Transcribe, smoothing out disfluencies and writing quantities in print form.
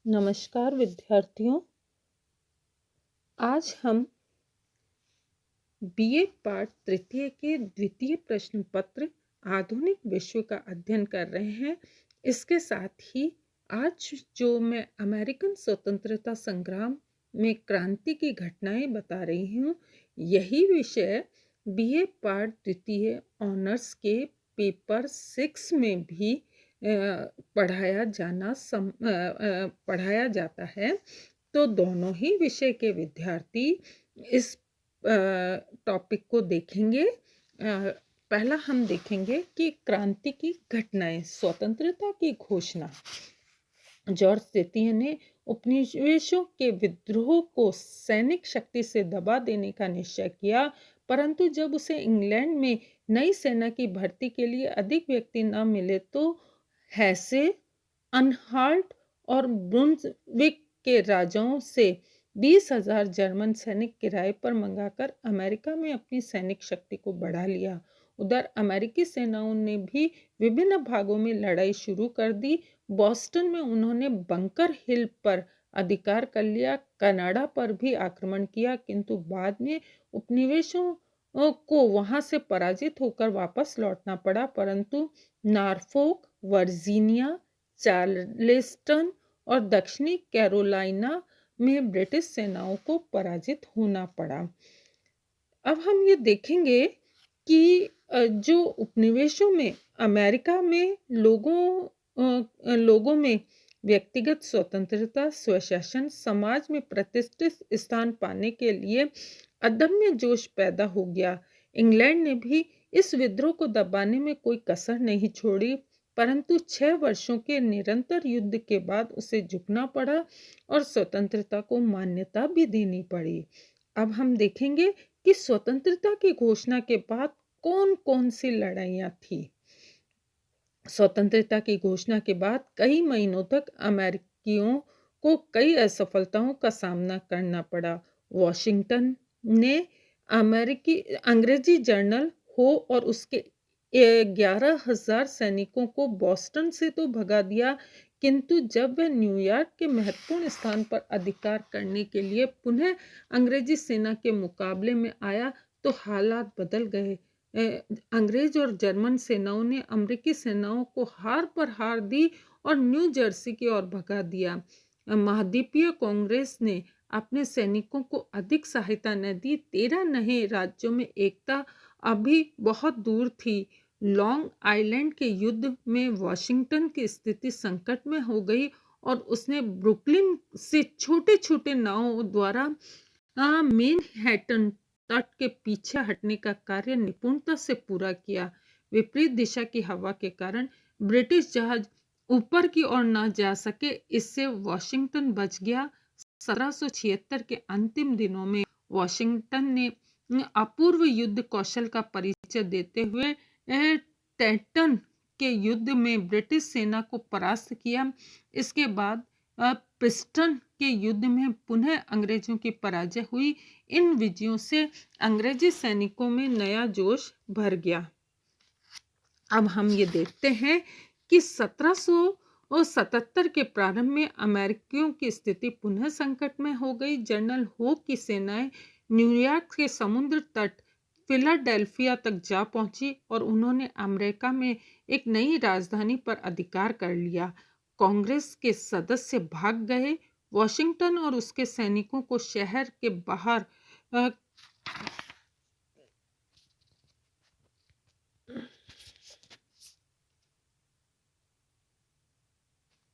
नमस्कार विद्यार्थियों। आज हम बीए पाठ तृतीय के द्वितीय प्रश्न पत्र आधुनिक विश्व का अध्ययन कर रहे हैं। इसके साथ ही आज जो मैं अमेरिकन स्वतंत्रता संग्राम में क्रांति की घटनाएं बता रही हूँ, यही विषय बीए पाठ द्वितीय ऑनर्स के पेपर 6 में भी पढ़ाया जाता है। तो दोनों ही विषय के विद्यार्थी इस टॉपिक को देखेंगे। पहला हम देखेंगे कि क्रांति की घटनाएं, स्वतंत्रता की घोषणा। जॉर्ज तृतीय ने उपनिवेशों के विद्रोह को सैनिक शक्ति से दबा देने का निश्चय किया, परंतु जब उसे इंग्लैंड में नई सेना की भर्ती के लिए अधिक व्यक्ति न मिले तो हेसे, अनहाल्ट और ब्रुन्सविक के राजाओं से 20,000 जर्मन सैनिक किराए पर मंगाकर अमेरिका में अपनी सैनिक शक्ति को बढ़ा लिया। उधर अमेरिकी सेनाओं ने भी विभिन्न भागों में लड़ाई शुरू कर दी। बॉस्टन में उन्होंने बंकर हिल पर अधिकार कर लिया, कनाडा पर भी आक्रमण किया, किंतु बाद में उपनिवेशों को वहां से पराजित होकर वापस लौटना पड़ा। परंतु नॉरफोक, वर्जीनिया, चार्लेस्टन और दक्षिणी कैरोलिना में ब्रिटिश सेनाओं को पराजित होना पड़ा। अब हम ये देखेंगे कि जो उपनिवेशों में अमेरिका में लोगों में व्यक्तिगत स्वतंत्रता, स्वशासन, समाज में प्रतिष्ठित स्थान पाने के लिए अदम्य जोश पैदा हो गया। इंग्लैंड ने भी इस विद्रोह को दबाने में कोई कसर नहीं छोड़ी, परंतु 6 वर्षों के निरंतर युद्ध के बाद उसे झुकना पड़ा और स्वतंत्रता को मान्यता भी देनी पड़ी। अब हम देखेंगे कि स्वतंत्रता की घोषणा के बाद कौन कौन सी लड़ाइयाँ थी। स्वतंत्रता की घोषणा के बाद कई महीनों तक अमेरिकियों को कई असफलताओं का सामना करना पड़ा। वॉशिंगटन ने अंग्रेजी जर्नल हो और उसके 11,000 सैनिकों को बॉस्टन से तो भगा दिया, किंतु जब वह न्यूयॉर्क के महत्वपूर्ण स्थान पर अधिकार करने के लिए पुनः अंग्रेजी सेना के मुकाबले में आया तो हालात बदल गए। अंग्रेज और जर्मन सेनाओं ने अमेरिकी सेनाओं को हार पर हार दी और न्यू जर्सी की ओर भगा दिया। महाद्वीपीय कांग्रेस ने अपने सैनिकों को अधिक सहायता न दी। 13 नए राज्यों में एकता अभी बहुत दूर थी। लॉन्ग आइलैंड के युद्ध में वॉशिंगटन की स्थिति संकट में हो गई और उसने ब्रुकलिन से छोटे छोटे नावों द्वारा मैनहट्टन तट के पीछे हटने का कार्य निपुणता से पूरा किया। विपरीत दिशा की हवा के कारण ब्रिटिश जहाज ऊपर की ओर न जा सके, इससे वॉशिंगटन बच गया। 1776 के अंतिम दिनों में वॉशिंगटन ने अपूर्व युद्ध कौशल का परिचय देते हुए टैंटन के युद्ध में ब्रिटिश सेना को परास्त किया। इसके बाद प्रिंसटन के युद्ध में पुनः अंग्रेजों की पराजय हुई। इन विजयों से अंग्रेजी सैनिकों में नया जोश भर गया। अब हम ये देखते हैं कि 1777 के प्रारंभ में अमेरिकियों की स्थिति पुनः संकट में हो गई। जनरल होक की सेनाएं न्यूयॉर्क के समुद्र तट फिलाडेल्फिया तक जा पहुंची और उन्होंने अमेरिका में एक नई राजधानी पर अधिकार कर लिया। कांग्रेस के सदस्य भाग गए। वॉशिंगटन और उसके सैनिकों को शहर के बाहर